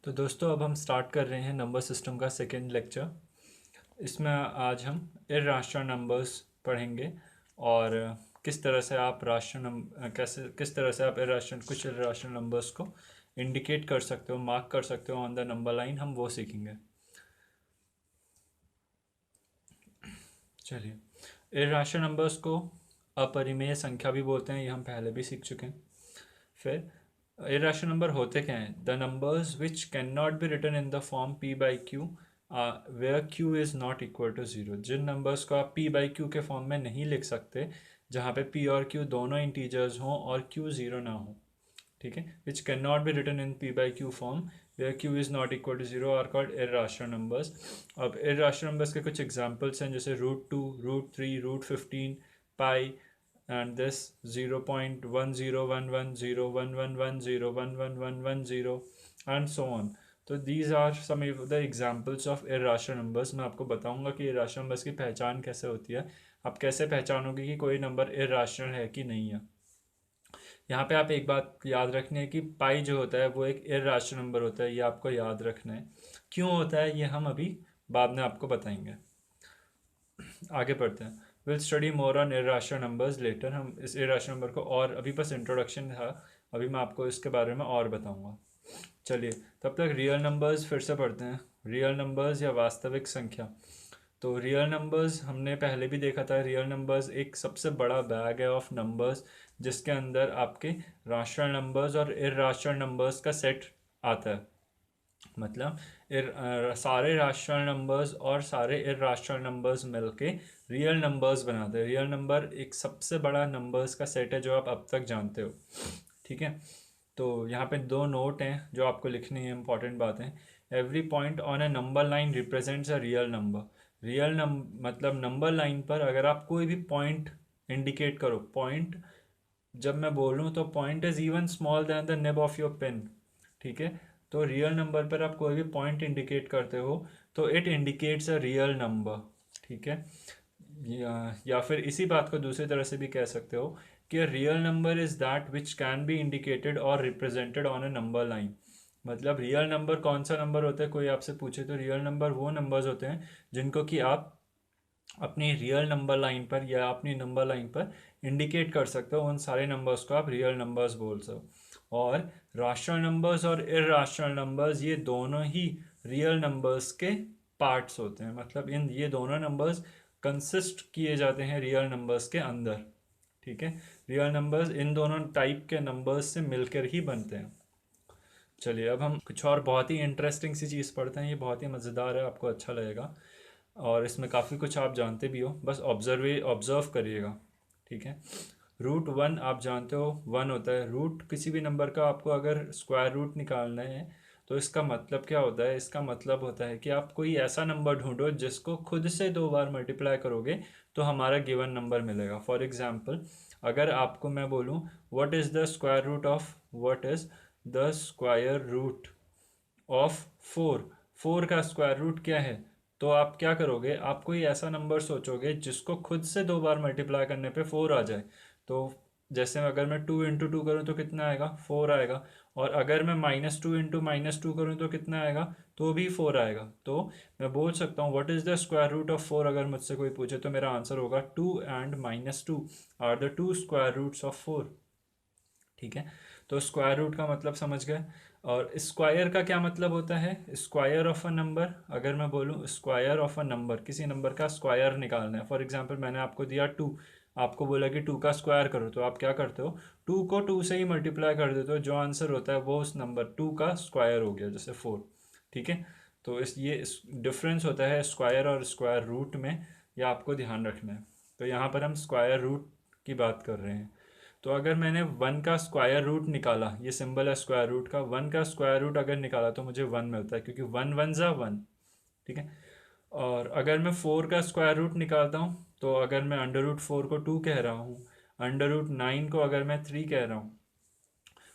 तो दोस्तों अब हम स्टार्ट कर रहे हैं नंबर सिस्टम का सेकेंड लेक्चर। इसमें आज हम इर्राशनल नंबर्स पढ़ेंगे और किस तरह से आप किस तरह से आप कुछ इर्राशनल नंबर्स को इंडिकेट कर सकते हो, मार्क कर सकते हो ऑन द नंबर लाइन, हम वो सीखेंगे। चलिए, इर्राशनल नंबर्स को अपरिमेय संख्या भी बोलते हैं, ये हम पहले भी सीख चुके हैं। फिर इरेशनल नंबर होते क्या हैं? The numbers which can not be written in the form P by Q where Q is not equal to zero. जिन नंबर्स को आप पी बाई क्यू के फॉर्म में नहीं लिख सकते, जहाँ पे पी और क्यू दोनों इंटीजर्स हों और क्यू ज़ीरो ना हो, ठीक है, which can not be written in P by Q form where Q is not equal to zero are called irrational numbers. अब इर्राशनल नंबर्स के कुछ एग्जाम्पल्स हैं, जैसे root 2, root 3, root 15, pi, and this 0.1011011110111110 and so on. तो these are some of the examples of irrational numbers। मैं आपको बताऊंगा कि irrational numbers की पहचान कैसे होती है, आप कैसे पहचानोगे कि कोई नंबर irrational है कि नहीं है। यहाँ पे आप एक बात याद रखनी है कि पाई जो होता है वो एक irrational नंबर होता है, ये आपको याद रखना है। क्यों होता है ये हम अभी बाद में आपको बताएंगे। आगे पढ़ते हैं। Will study more on irrational numbers later. हम इस इर्राशनल नंबर को, और अभी बस इंट्रोडक्शन था, अभी मैं आपको इसके बारे में और बताऊंगा। चलिए, तब तक रियल नंबर्स फिर से पढ़ते हैं। रियल नंबर्स या वास्तविक संख्या। तो रियल नंबर्स हमने पहले भी देखा था। रियल नंबर्स एक सबसे बड़ा बैग है ऑफ नंबर्स, जिसके अंदर आपके राशनल नंबर्स और इर्राशनल नंबर्स का सेट आता है। मतलब सारे राशनल नंबर्स और सारे इर्राशनल नंबर्स मिलके रियल नंबर्स बनाते हैं। रियल नंबर एक सबसे बड़ा नंबर्स का सेट है जो आप अब तक जानते हो, ठीक है। तो यहाँ पे दो नोट हैं जो आपको लिखनी है, इंपॉर्टेंट बातें। Every point on A number line represents a real number. मतलब नंबर लाइन पर अगर आप कोई भी पॉइंट इंडिकेट करो, पॉइंट जब मैं बोलूँ तो point is even small than the nib of your pen, ठीक है। तो रियल नंबर पर आप कोई भी पॉइंट इंडिकेट करते हो तो it indicates a real number, ठीक है। या फिर इसी बात को दूसरी तरह से भी कह सकते हो कि real number is that which can be indicated और represented on a number line. मतलब रियल नंबर कौन सा नंबर होता है, कोई आपसे पूछे तो रियल नंबर वो नंबर्स होते हैं जिनको कि आप अपनी रियल नंबर लाइन पर या अपनी नंबर लाइन पर इंडिकेट कर सकते हो। उन सारे नंबर्स को आप रियल नंबर्स बोल सकते। और राशनल नंबर्स और इर्राशनल नंबर्स ये दोनों ही रियल नंबर्स के पार्ट्स होते हैं। मतलब इन ये दोनों नंबर्स कंसिस्ट किए जाते हैं रियल नंबर्स के अंदर, ठीक है। रियल नंबर्स इन दोनों टाइप के नंबर्स से मिलकर ही बनते हैं। चलिए, अब हम कुछ और बहुत ही इंटरेस्टिंग सी चीज़ पढ़ते हैं। ये बहुत ही मज़ेदार है, आपको अच्छा लगेगा और इसमें काफ़ी कुछ आप जानते भी हो, बस ऑब्जर्व करिएगा, ठीक है। रूट 1 आप जानते हो 1 होता है। रूट किसी भी नंबर का आपको अगर स्क्वायर रूट निकालना है तो इसका मतलब क्या होता है? इसका मतलब होता है कि आप कोई ऐसा नंबर ढूंढो जिसको खुद से 2 बार मल्टीप्लाई करोगे तो हमारा गिवन नंबर मिलेगा। फॉर एग्जाम्पल, अगर आपको मैं बोलूँ what is the square root of 4, 4 का स्क्वायर रूट क्या है, तो आप क्या करोगे? आप कोई ऐसा नंबर सोचोगे जिसको खुद से 2 बार मल्टीप्लाई करने पे 4 आ जाए। तो जैसे अगर मैं 2 × 2 करूँ तो कितना आएगा? 4 आएगा। और अगर मैं -2 × -2 करूँ तो कितना आएगा? तो भी 4 आएगा। तो मैं बोल सकता हूँ what is the square root of 4। अगर मुझसे कोई पूछे तो मेरा आंसर होगा 2 and -2 are the 2 square roots of 4, ठीक है। तो स्क्वायर रूट का मतलब समझ गए। और स्क्वायर का क्या मतलब होता है? Square of a number. अगर मैं बोलूँ स्क्वायर ऑफ अ नंबर, किसी नंबर का स्क्वायर निकालना है। फॉर एग्जांपल, मैंने आपको दिया 2, आपको बोला कि 2 का स्क्वायर करो, तो आप क्या करते हो? 2 को 2 से ही मल्टीप्लाई कर देते हो, जो आंसर होता है वो उस नंबर 2 का स्क्वायर हो गया, जैसे 4, ठीक है। तो इस डिफरेंस होता है स्क्वायर और स्क्वायर रूट में, यह आपको ध्यान रखना है। तो यहाँ पर हम स्क्वायर रूट की बात कर रहे हैं। तो अगर मैंने 1 का स्क्वायर रूट निकाला, ये सिंबल है स्क्वायर रूट का, 1 का स्क्वायर रूट अगर निकाला तो मुझे 1 मिलता है, क्योंकि 1 1 ज़ा 1, ठीक है। और अगर मैं 4 का स्क्वायर रूट निकालता हूँ, तो अगर मैं √4 को 2 कह रहा हूँ, √9 को अगर मैं 3 कह रहा हूँ,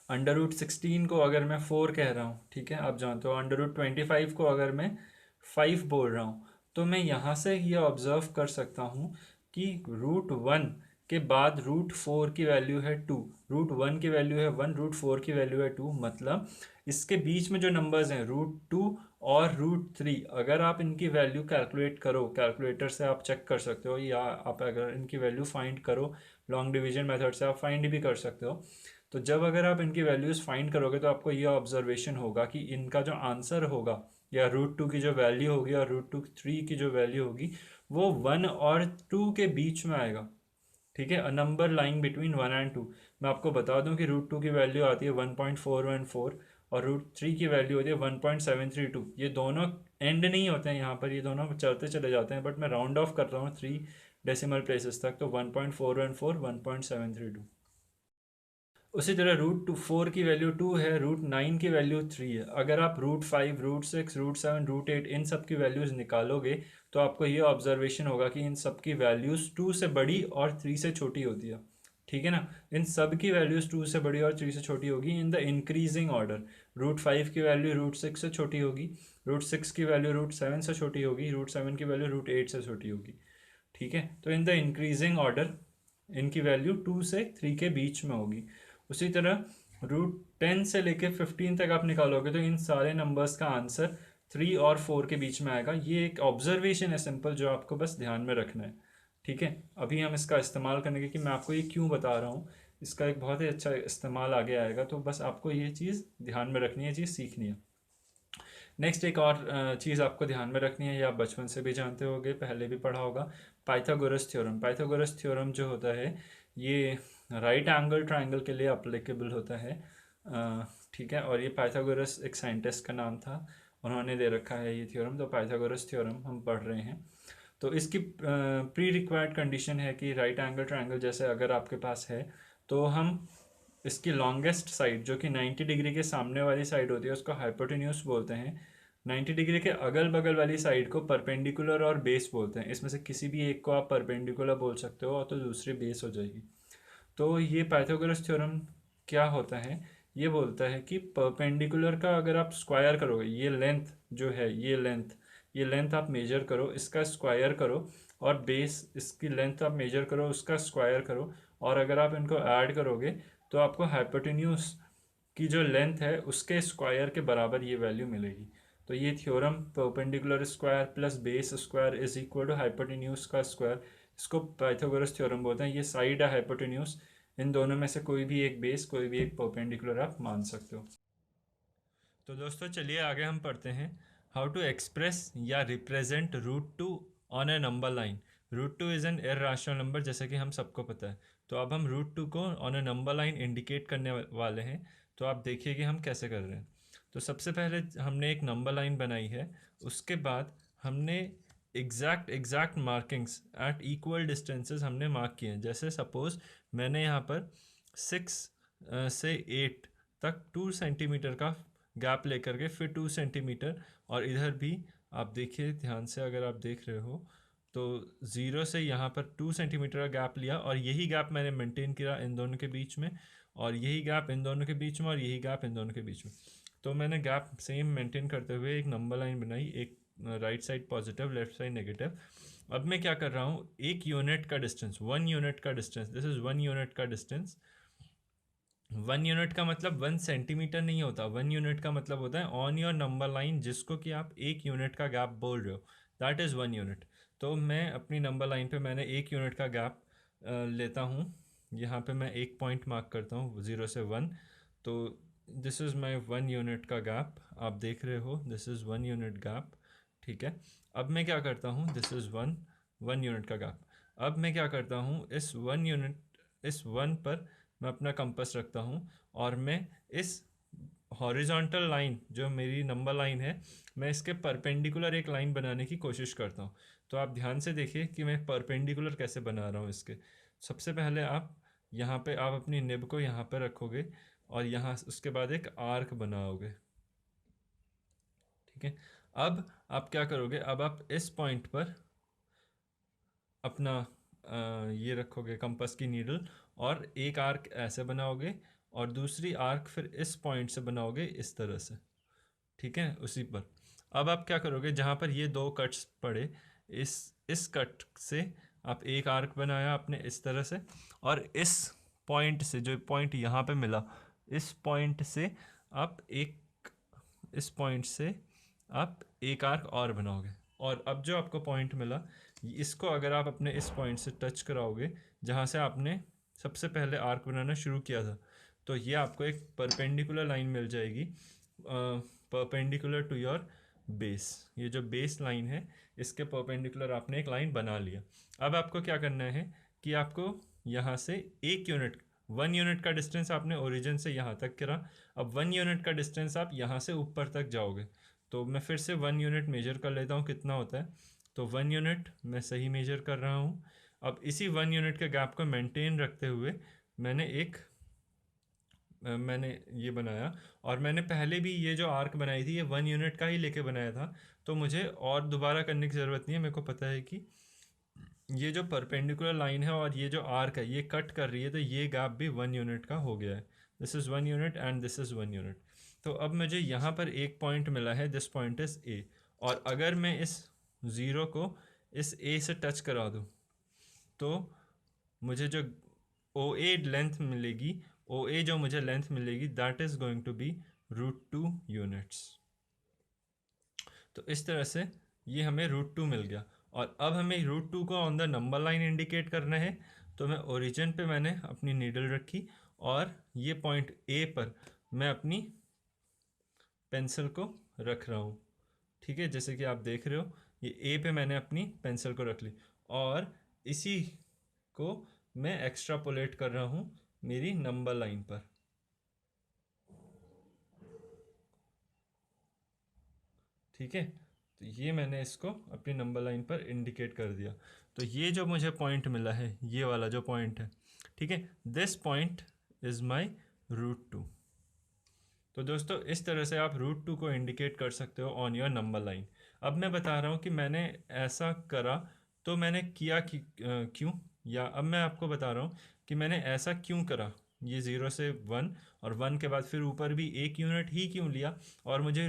√16 को अगर मैं 4 कह रहा हूँ, ठीक है, आप जानते हो, √25 को अगर मैं 5 बोल रहा हूँ, तो मैं यहाँ से ये ऑब्जर्व कर सकता हूँ कि √1 के बाद √4 की वैल्यू है 2, √1 की वैल्यू है 1, √4 की वैल्यू है 2। मतलब इसके बीच में जो नंबर्स हैं √2 और √3, अगर आप इनकी वैल्यू कैलकुलेट करो, कैलकुलेटर से आप चेक कर सकते हो, या आप अगर इनकी वैल्यू फाइंड करो लॉन्ग डिवीजन मेथड से आप फाइंड भी कर सकते हो। तो जब अगर आप इनकी वैल्यूज़ फाइंड करोगे तो आपको ये ऑब्जर्वेशन होगा कि इनका जो आंसर होगा, या √2 की जो वैल्यू होगी और √3 की जो वैल्यू होगी, वो 1 और 2 के बीच में आएगा। ठीक है, a number lying between 1 and 2। मैं आपको बता दूं कि √2 की वैल्यू आती है 1.414 और √3 की वैल्यू होती है 1.732। ये दोनों एंड नहीं होते हैं यहाँ पर, ये दोनों चलते चले जाते हैं, बट मैं राउंड ऑफ कर रहा हूँ 3 डेसिमल प्लेसेस तक, तो 1.414, 1.732। उसी तरह √4 की वैल्यू 2 है, √9 की वैल्यू 3 है। अगर आप √5, √6, √7, √8 इन सब की वैल्यूज़ निकालोगे तो आपको ये ऑब्जर्वेशन होगा कि इन सब की वैल्यूज़ 2 से बड़ी और 3 से छोटी होती है। ठीक है ना, इन सब की वैल्यूज़ 2 से बड़ी और 3 से छोटी होगी इन द इंक्रीजिंग ऑर्डर। √5 की वैल्यू √6 से छोटी होगी, √6 की वैल्यू √7 से छोटी होगी, √7 की वैल्यू √8 से छोटी होगी। ठीक है, तो इन द इंक्रीजिंग ऑर्डर इनकी वैल्यू 2 से 3 के बीच में होगी। उसी तरह √10 से लेके 15 तक आप निकालोगे तो इन सारे नंबर्स का आंसर 3 और 4 के बीच में आएगा। ये एक ऑब्जर्वेशन है सिंपल, जो आपको बस ध्यान में रखना है। ठीक है, अभी हम इसका इस्तेमाल करने के, कि मैं आपको ये क्यों बता रहा हूँ, इसका एक बहुत ही अच्छा इस्तेमाल आगे आएगा, तो बस आपको ये चीज़ ध्यान में रखनी है, चीज़ सीखनी है। नेक्स्ट एक और चीज़ आपको ध्यान में रखनी है, ये आप बचपन से भी जानते होगे, पहले भी पढ़ा होगा, पाइथागोरस थ्योरम। पाइथागोरस थ्योरम जो होता है ये राइट एंगल ट्रायंगल के लिए अप्लीकेबल होता है। ठीक है, और ये पाइथागोरस एक साइंटिस्ट का नाम था, उन्होंने दे रखा है ये थ्योरम, तो पाइथागोरस थ्योरम हम पढ़ रहे हैं। तो इसकी प्री रिक्वायर्ड कंडीशन है कि राइट एंगल ट्रायंगल जैसे अगर आपके पास है, तो हम इसकी लॉन्गेस्ट साइड जो कि 90 डिग्री के सामने वाली साइड होती है उसको हाइपोटेन्यूस बोलते हैं। 90 डिग्री के अगल बगल वाली साइड को परपेंडिकुलर और बेस बोलते हैं। इसमें से किसी भी एक को आप परपेंडिकुलर बोल सकते हो और तो दूसरी बेस हो जाएगी। तो ये पाइथागोरस थ्योरम क्या होता है, ये बोलता है कि परपेंडिकुलर का अगर आप स्क्वायर करोगे, ये लेंथ जो है, ये लेंथ आप मेजर करो, इसका स्क्वायर करो, और बेस इसकी लेंथ आप मेजर करो, उसका स्क्वायर करो, और अगर आप इनको ऐड करोगे तो आपको हाइपोटेन्यूस की जो लेंथ है उसके स्क्वायर के बराबर ये वैल्यू मिलेगी। तो ये theorem perpendicular square plus base square is equal to hypotenuse का स्क्वायर, इसको पाइथागोरस थ्योरम बोलते हैं। ये साइड है हाइपोटेन्यूस, इन दोनों में से कोई भी एक बेस, कोई भी एक परपेंडिकुलर आप मान सकते हो। तो दोस्तों चलिए आगे हम पढ़ते हैं, हाउ टू एक्सप्रेस या represent √2 on A number line. √2 is an irrational number, जैसे कि हम सबको पता है। तो अब हम √2 को on A number line indicate करने वाले हैं। तो आप देखिए कि हम कैसे कर रहे हैं। तो सबसे पहले हमने एक नंबर लाइन बनाई है, उसके बाद हमने exact markings at equal distances हमने मार्क किए हैं। जैसे सपोज मैंने यहाँ पर 6 से 8 तक 2 सेंटीमीटर का गैप लेकर के, फिर 2 सेंटीमीटर, और इधर भी आप देखिए ध्यान से, अगर आप देख रहे हो तो 0 से यहाँ पर 2 सेंटीमीटर का गैप लिया, और यही गैप मैंने मेंटेन किया इन दोनों के बीच में, और यही गैप इन दोनों के बीच में, और यही गैप इन दोनों के बीच में। तो मैंने गैप सेम मेंटेन करते हुए एक नंबर लाइन बनाई, एक right side positive, left side negative. अब मैं क्या कर रहा हूँ, 1 यूनिट का डिस्टेंस, 1 यूनिट का डिस्टेंस, दिस इज 1 यूनिट का डिस्टेंस। 1 यूनिट का मतलब 1 सेंटीमीटर नहीं होता, 1 यूनिट का मतलब होता है ऑन योर नंबर लाइन, जिसको कि आप 1 यूनिट का गैप बोल रहे हो, दैट इज़ 1 यूनिट। तो मैं अपनी नंबर लाइन पे मैंने 1 यूनिट का गैप लेता हूँ। यहाँ पे मैं एक पॉइंट मार्क करता हूँ 0 से 1। तो दिस इज़ माई 1 यूनिट का गैप, आप देख रहे हो, दिस इज़ 1 यूनिट गैप। ठीक है, अब मैं क्या करता हूँ, दिस इज़ 1 यूनिट का गैप। अब मैं क्या करता हूँ, इस 1 पर मैं अपना कंपास रखता हूँ, और मैं इस हॉरिजॉन्टल लाइन जो मेरी नंबर लाइन है, मैं इसके परपेंडिकुलर एक लाइन बनाने की कोशिश करता हूँ। तो आप ध्यान से देखिए कि मैं परपेंडिकुलर कैसे बना रहा हूँ इसके। सबसे पहले आप यहाँ पे आप अपनी निब को यहाँ पे रखोगे, और यहाँ उसके बाद एक आर्क बनाओगे। ठीक है, अब आप क्या करोगे, अब आप इस पॉइंट पर अपना ये रखोगे कंपास की नीडल, और एक आर्क ऐसे बनाओगे, और दूसरी आर्क फिर इस पॉइंट से बनाओगे इस तरह से। ठीक है, उसी पर अब आप क्या करोगे, जहाँ पर ये दो कट्स पड़े, इस कट से आप एक आर्क बनाया आपने इस तरह से, और इस पॉइंट से, जो पॉइंट यहाँ पे मिला, इस पॉइंट से आप एक इस पॉइंट से आप एक आर्क और बनाओगे, और अब जो आपको पॉइंट मिला इसको अगर आप अपने इस पॉइंट से टच कराओगे जहाँ से आपने सबसे पहले आर्क बनाना शुरू किया था, तो ये आपको एक परपेंडिकुलर लाइन मिल जाएगी, परपेंडिकुलर टू योर बेस। ये जो बेस लाइन है इसके परपेंडिकुलर आपने एक लाइन बना लिया। अब आपको क्या करना है कि आपको यहाँ से 1 यूनिट, 1 यूनिट का डिस्टेंस आपने ओरिजिन से यहाँ तक करा, अब 1 यूनिट का डिस्टेंस आप यहाँ से ऊपर तक जाओगे। तो मैं फिर से 1 यूनिट मेजर कर लेता हूँ कितना होता है। तो 1 यूनिट मैं सही मेजर कर रहा हूँ। अब इसी 1 यूनिट के गैप को मेंटेन रखते हुए मैंने ये बनाया, और मैंने पहले भी ये जो आर्क बनाई थी ये 1 यूनिट का ही लेके बनाया था, तो मुझे और दोबारा करने की ज़रूरत नहीं है। मेरे को पता है कि ये जो परपेंडिकुलर लाइन है और ये जो आर्क है ये कट कर रही है, तो ये गैप भी 1 यूनिट का हो गया है। This is 1 unit and this is 1 unit. तो अब मुझे यहाँ पर एक पॉइंट मिला है, दिस पॉइंट इज़ ए, और अगर मैं इस ज़ीरो को इस ए से टच करा दूँ तो मुझे जो ओ ए लेंथ मिलेगी, ओ ए जो मुझे लेंथ मिलेगी that is going to be √2 units. तो इस तरह से ये हमें √2 मिल गया, और अब हमें √2 को on the number line indicate करना है। तो मैं ओरिजिन पे मैंने अपनी नीडल रखी और ये पॉइंट ए पर मैं अपनी पेंसिल को रख रहा हूँ। ठीक है, जैसे कि आप देख रहे हो ये ए पे मैंने अपनी पेंसिल को रख ली, और इसी को मैं एक्स्ट्रापोलेट कर रहा हूँ मेरी नंबर लाइन पर। ठीक है, तो ये मैंने इसको अपनी नंबर लाइन पर इंडिकेट कर दिया। तो ये जो मुझे पॉइंट मिला है, ये वाला जो पॉइंट है, ठीक है, दिस पॉइंट इज़ माई √2। तो दोस्तों इस तरह से आप √2 को इंडिकेट कर सकते हो ऑन योर नंबर लाइन। अब मैं बता रहा हूँ कि मैंने ऐसा करा तो मैंने किया क्यों, या अब मैं आपको बता रहा हूँ कि मैंने ऐसा क्यों करा। ये 0 से 1 और 1 के बाद फिर ऊपर भी 1 यूनिट ही क्यों लिया, और मुझे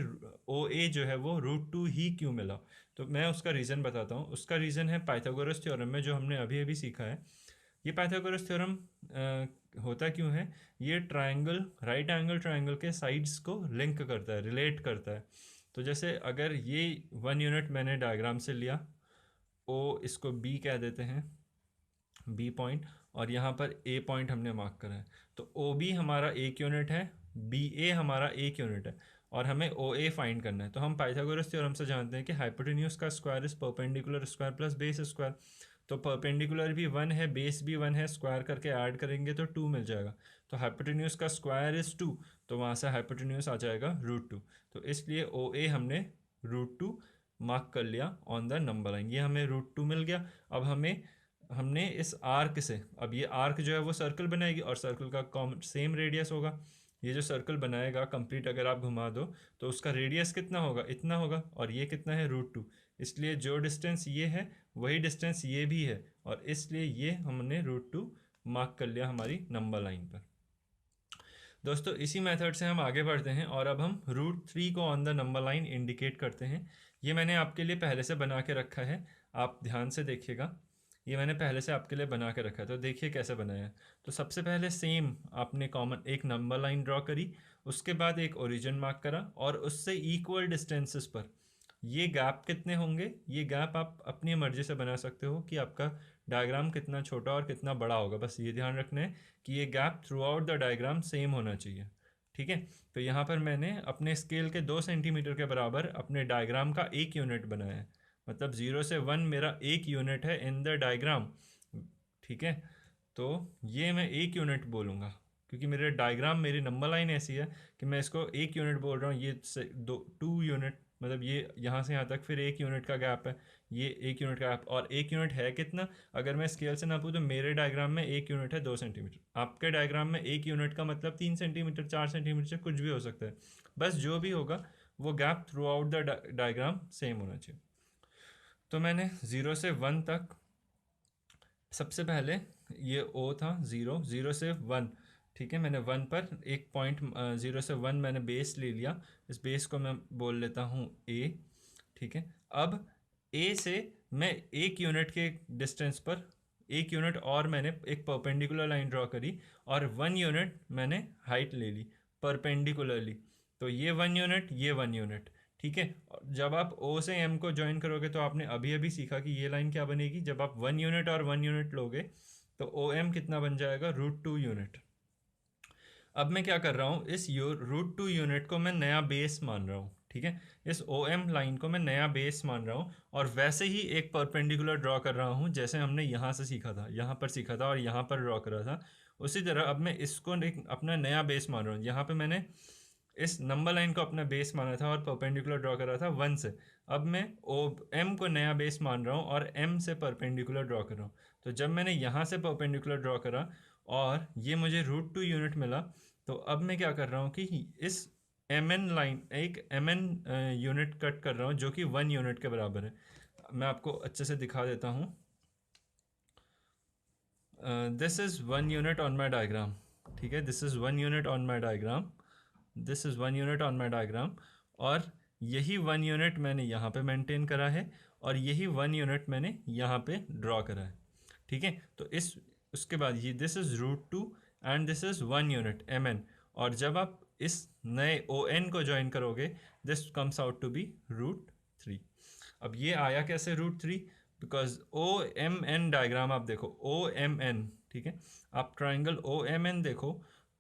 ओ ए जो है वो √2 ही क्यों मिला। तो मैं उसका रीज़न बताता हूँ। उसका रीज़न है पाइथागोरस थ्योरम में जो हमने अभी अभी सीखा है। ये पाइथागोरस थ्योरम होता क्यों है, ये ट्रायंगल, राइट एंगल ट्रायंगल के साइड्स को लिंक करता है, रिलेट करता है। तो जैसे अगर ये 1 यूनिट मैंने डायग्राम से लिया, ओ इसको बी कह देते हैं, बी पॉइंट, और यहाँ पर ए पॉइंट हमने मार्क करा है, तो ओ बी हमारा 1 यूनिट है, बी ए हमारा 1 यूनिट है, और हमें ओ ए फाइंड करना है। तो हम पाइथागोरस थ्योरम से जानते हैं कि हाइपोटेन्यूज का square is perpendicular square plus base square. तो परपेंडिकुलर भी 1 है, बेस भी 1 है, स्क्वायर करके ऐड करेंगे तो 2 मिल जाएगा। तो हाइपोटेन्यूज का स्क्वायर इज 2, तो वहाँ से हाइपोटेन्यूज आ जाएगा √2। तो इसलिए ओ ए हमने √2 मार्क कर लिया ऑन द नंबर लाइन। ये हमें √2 मिल गया। अब हमने इस आर्क से, अब ये आर्क जो है वो सर्कल बनाएगी, और सर्कल का कॉमन सेम रेडियस होगा। ये जो सर्कल बनाएगा कंप्लीट अगर आप घुमा दो तो उसका रेडियस कितना होगा, इतना होगा, और ये कितना है √2। इसलिए जो डिस्टेंस ये है वही डिस्टेंस ये भी है, और इसलिए ये हमने √2 मार्क कर लिया हमारी नंबर लाइन पर। दोस्तों इसी मेथड से हम आगे बढ़ते हैं, और अब हम √3 को on the number line indicate करते हैं। ये मैंने आपके लिए पहले से बना के रखा है, आप ध्यान से देखिएगा। ये मैंने पहले से आपके लिए बना के रखा है, तो देखिए कैसे बनाया है। तो सबसे पहले सेम आपने कॉमन एक नंबर लाइन ड्रॉ करी, उसके बाद एक ओरिजिन मार्क करा, और उससे इक्वल डिस्टेंसेस पर ये गैप कितने होंगे, ये गैप आप अपनी मर्जी से बना सकते हो कि आपका डायग्राम कितना छोटा और कितना बड़ा होगा। बस ये ध्यान रखना है कि ये gap through out the diagram same होना चाहिए। ठीक है, तो यहाँ पर मैंने अपने स्केल के 2 सेंटीमीटर के बराबर अपने डायग्राम का 1 यूनिट बनाया है, मतलब 0 से 1 मेरा 1 यूनिट है इन द डायग्राम। ठीक है, तो ये मैं 1 यूनिट बोलूँगा क्योंकि मेरे डायग्राम, मेरी नंबर लाइन ऐसी है कि मैं इसको 1 यूनिट बोल रहा हूँ। ये 2 यूनिट, मतलब ये यहाँ से यहाँ तक फिर 1 यूनिट का गैप है, ये 1 यूनिट का गैप, और 1 यूनिट है कितना, अगर मैं स्केल से नापूँ तो मेरे डायग्राम में 1 यूनिट है 2 सेंटीमीटर, आपके डायग्राम में 1 यूनिट का मतलब 3 सेंटीमीटर 4 सेंटीमीटर से कुछ भी हो सकता है। बस जो भी होगा वो gap through out the diagram same होना चाहिए। तो मैंने 0 से 1 तक, सबसे पहले ये ओ था 0 से 1, ठीक है, मैंने 1 पर एक पॉइंट, 0 से 1 मैंने बेस ले लिया, इस बेस को मैं बोल लेता हूँ ए। ठीक है, अब ए से मैं 1 यूनिट के डिस्टेंस पर 1 यूनिट और मैंने एक परपेंडिकुलर लाइन ड्रॉ करी, और 1 यूनिट मैंने हाइट ले ली परपेंडिकुलरली। तो ये 1 यूनिट, ये 1 यूनिट, ठीक है। और जब आप ओ से एम को ज्वाइन करोगे तो आपने अभी अभी सीखा कि ये लाइन क्या बनेगी, जब आप 1 यूनिट और 1 यूनिट लोगे तो ओ एम कितना बन जाएगा, √2 यूनिट। अब मैं क्या कर रहा हूँ, इस √2 यूनिट को मैं नया बेस मान रहा हूँ, ठीक है। इस ओ एम लाइन को मैं नया बेस मान रहा हूँ और वैसे ही एक परपेंडिकुलर ड्रॉ कर रहा हूँ जैसे हमने यहाँ से सीखा था, यहाँ पर सीखा था और यहाँ पर ड्रॉ करा था। उसी तरह अब मैं इसको एक अपना नया बेस मान रहा हूँ। यहाँ पे मैंने इस नंबर लाइन को अपना बेस माना था और परपेंडिकुलर ड्रॉ करा था 1 से। अब मैं ओ एम को नया बेस मान रहा हूँ और एम से परपेंडिकुलर ड्रॉ कर रहा हूँ। तो जब मैंने यहाँ से परपेंडिकुलर ड्रॉ करा और ये मुझे √2 यूनिट मिला, तो अब मैं क्या कर रहा हूँ कि इस एम एन लाइन, एक एम एन यूनिट कट कर रहा हूँ जो कि 1 यूनिट के बराबर है। मैं आपको अच्छे से दिखा देता हूँ। This is 1 unit on my diagram, ठीक है। This is 1 unit on my diagram, this is 1 unit on my diagram. और यही 1 यूनिट मैंने यहाँ पे मेंटेन करा है और यही 1 यूनिट मैंने यहाँ पे ड्रॉ करा है, ठीक है। तो इस उसके बाद ये this is √2 and this is 1 unit M N. और जब आप इस नए ओ एन को ज्वाइन करोगे this comes out to be √3। अब ये आया कैसे √3, because O M N diagram आप देखो, ओ एम एन, ठीक है। आप ट्राइंगल ओ एम एन देखो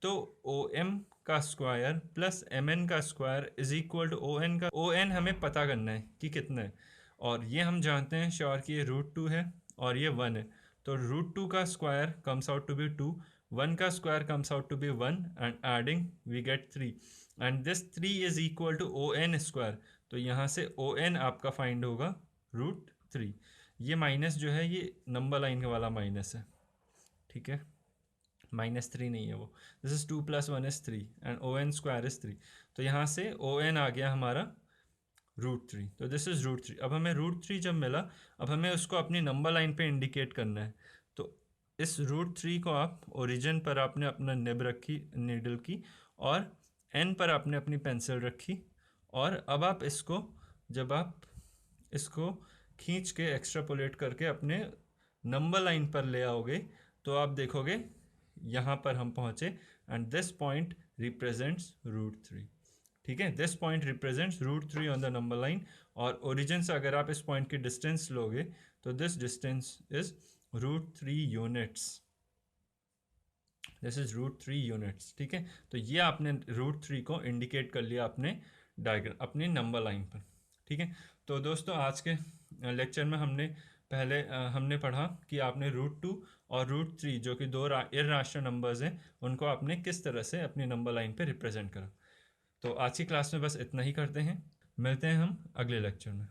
तो ओ एम का स्क्वायर प्लस एम एन का square is equal to O N का। ओ एन हमें पता करना है कि कितना है और ये हम जानते हैं श्योर कि ये √2 है और ये 1 है। तो √2 का square comes out to be 2, 1 का square comes out to be 1 and adding we get 3 and this 3 is equal to O N square. तो यहाँ से ओ एन आपका फाइंड होगा √3। ये माइनस जो है ये नंबर लाइन वाला माइनस है, ठीक है। -3 नहीं है वो, this is 2 + 1 = 3 and O N square is 3। तो यहाँ से ओ एन आ गया हमारा √3, तो दिस इज √3। अब हमें √3 जब मिला, अब हमें उसको अपनी नंबर लाइन पे इंडिकेट करना है। तो इस √3 को आप ओरिजिन पर आपने अपना निब रखी नीडल की और एन पर आपने अपनी पेंसिल रखी और अब आप इसको, जब आप इसको खींच के एक्स्ट्रापोलेट करके अपने नंबर लाइन पर ले आओगे तो आप देखोगे यहाँ पर हम पहुँचे एंड दिस पॉइंट रिप्रेजेंट्स √3, ठीक है। This point represents √3 on the number line और ओरिजिन से अगर आप इस पॉइंट की डिस्टेंस लोगे तो this distance is √3 units, this is √3 units, ठीक है। तो ये आपने √3 को इंडिकेट कर लिया अपने डायग्राम, अपनी नंबर लाइन पर, ठीक है। तो दोस्तों आज के लेक्चर में हमने पढ़ा कि आपने √2 और √3 जो कि दो इर्राशनल नंबर्स हैं उनको आपने किस तरह से अपनी नंबर लाइन पे रिप्रेजेंट करा। तो आज की क्लास में बस इतना ही करते हैं, मिलते हैं हम अगले लेक्चर में।